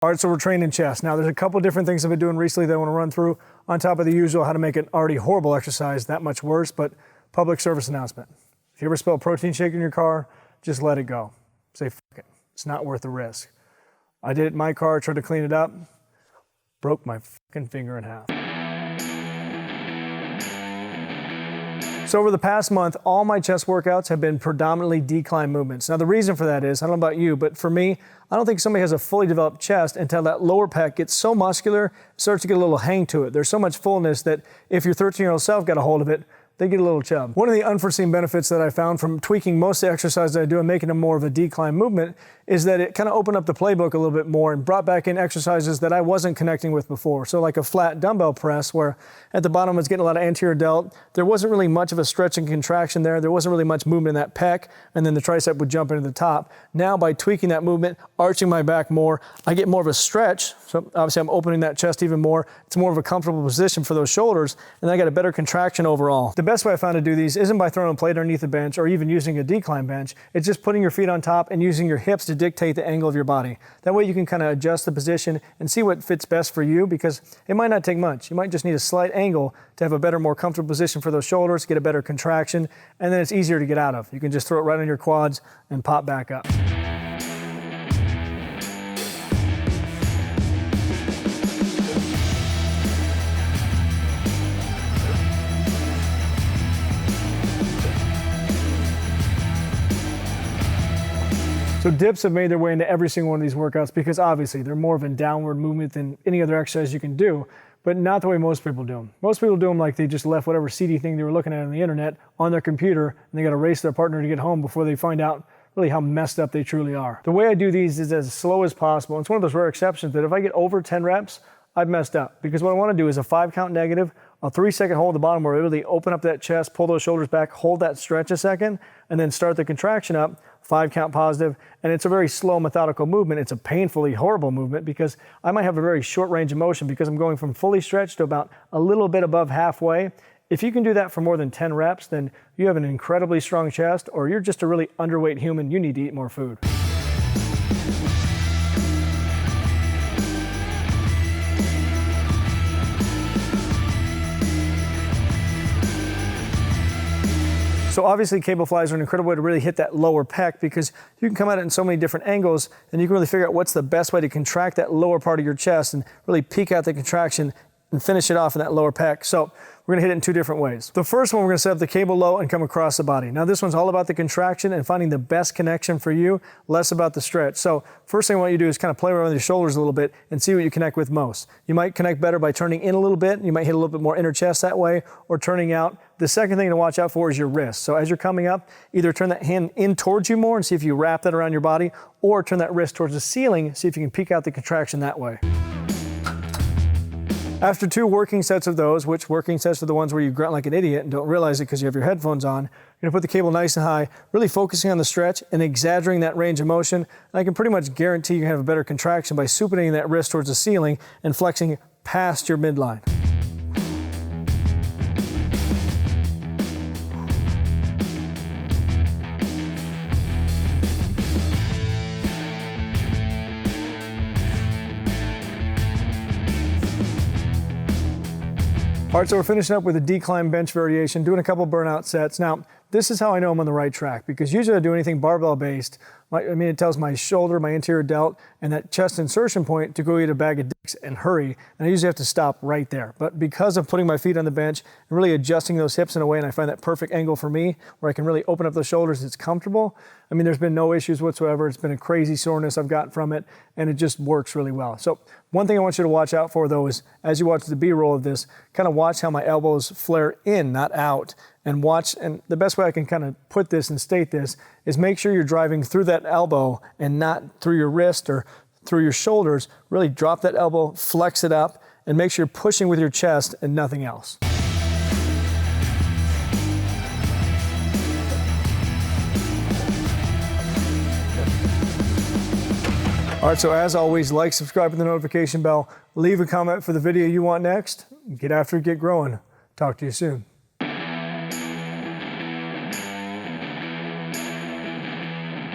All right, so we're training chest. Now, there's a couple different things I've been doing recently that I want to run through on top of the usual, how to make an already horrible exercise that much worse, but public service announcement. If you ever spill a protein shake in your car, just let it go. Say, f it. It's not worth the risk. I did it in my car, tried to clean it up, broke my fucking finger in half. So over the past month, all my chest workouts have been predominantly decline movements. Now the reason for that is, I don't know about you, but for me, I don't think somebody has a fully developed chest until that lower pec gets so muscular, it starts to get a little hang to it. There's so much fullness that if your 13-year-old self got a hold of it, they get a little chub. One of the unforeseen benefits that I found from tweaking most of the exercises I do and making them more of a decline movement is that it kind of opened up the playbook a little bit more and brought back in exercises that I wasn't connecting with before. So like a flat dumbbell press where at the bottom I was getting a lot of anterior delt. There wasn't really much of a stretch and contraction there. There wasn't really much movement in that pec, and then the tricep would jump into the top. Now by tweaking that movement, arching my back more, I get more of a stretch. So obviously I'm opening that chest even more. It's more of a comfortable position for those shoulders, and I got a better contraction overall. The best way I found to do these isn't by throwing a plate underneath the bench or even using a decline bench. It's just putting your feet on top and using your hips to dictate the angle of your body. That way you can kind of adjust the position and see what fits best for you, because it might not take much. You might just need a slight angle to have a better, more comfortable position for those shoulders, get a better contraction, and then it's easier to get out of. You can just throw it right on your quads and pop back up. So dips have made their way into every single one of these workouts because obviously they're more of a downward movement than any other exercise you can do, but not the way most people do them. Most people do them like they just left whatever CD thing they were looking at on the internet on their computer, and they got to race their partner to get home before they find out really how messed up they truly are. The way I do these is as slow as possible. It's one of those rare exceptions that if I get over 10 reps, I've messed up, because what I want to do is a 5-count negative, a 3-second hold at the bottom where I really open up that chest, pull those shoulders back, hold that stretch a second, and then start the contraction up, 5-count positive, and it's a very slow, methodical movement. It's a painfully horrible movement because I might have a very short range of motion because I'm going from fully stretched to about a little bit above halfway. If you can do that for more than 10 reps, then you have an incredibly strong chest, or you're just a really underweight human. You need to eat more food. So obviously cable flies are an incredible way to really hit that lower pec, because you can come at it in so many different angles and you can really figure out what's the best way to contract that lower part of your chest and really peak out the contraction and finish it off in that lower pec. So we're gonna hit it in 2 different ways. The first one, we're gonna set up the cable low and come across the body. Now this one's all about the contraction and finding the best connection for you, less about the stretch. So first thing I want you to do is kind of play around with your shoulders a little bit and see what you connect with most. You might connect better by turning in a little bit. You might hit a little bit more inner chest that way, or turning out. The second thing to watch out for is your wrist. So as you're coming up, either turn that hand in towards you more and see if you wrap that around your body, or turn that wrist towards the ceiling, see if you can peak out the contraction that way. After 2 working sets of those, which working sets are the ones where you grunt like an idiot and don't realize it because you have your headphones on, you're gonna put the cable nice and high, really focusing on the stretch and exaggerating that range of motion. And I can pretty much guarantee you have a better contraction by supinating that wrist towards the ceiling and flexing past your midline. All right, so we're finishing up with a decline bench variation, doing a couple burnout sets. Now, this is how I know I'm on the right track, because usually I do anything barbell based. It tells my shoulder, my anterior delt, and that chest insertion point to go eat a bag of dicks and hurry, and I usually have to stop right there. But because of putting my feet on the bench and really adjusting those hips in a way, and I find that perfect angle for me, where I can really open up the shoulders, it's comfortable. I mean, there's been no issues whatsoever. It's been a crazy soreness I've gotten from it, and it just works really well. So one thing I want you to watch out for, though, is as you watch the B-roll of this, kind of watch how my elbows flare in, not out. And watch, and the best way I can kind of put this and state this is make sure you're driving through that elbow and not through your wrist or through your shoulders. Really drop that elbow, flex it up, and make sure you're pushing with your chest and nothing else. All right, so as always, like, subscribe, and the notification bell. Leave a comment for the video you want next. Get after it, get growing. Talk to you soon.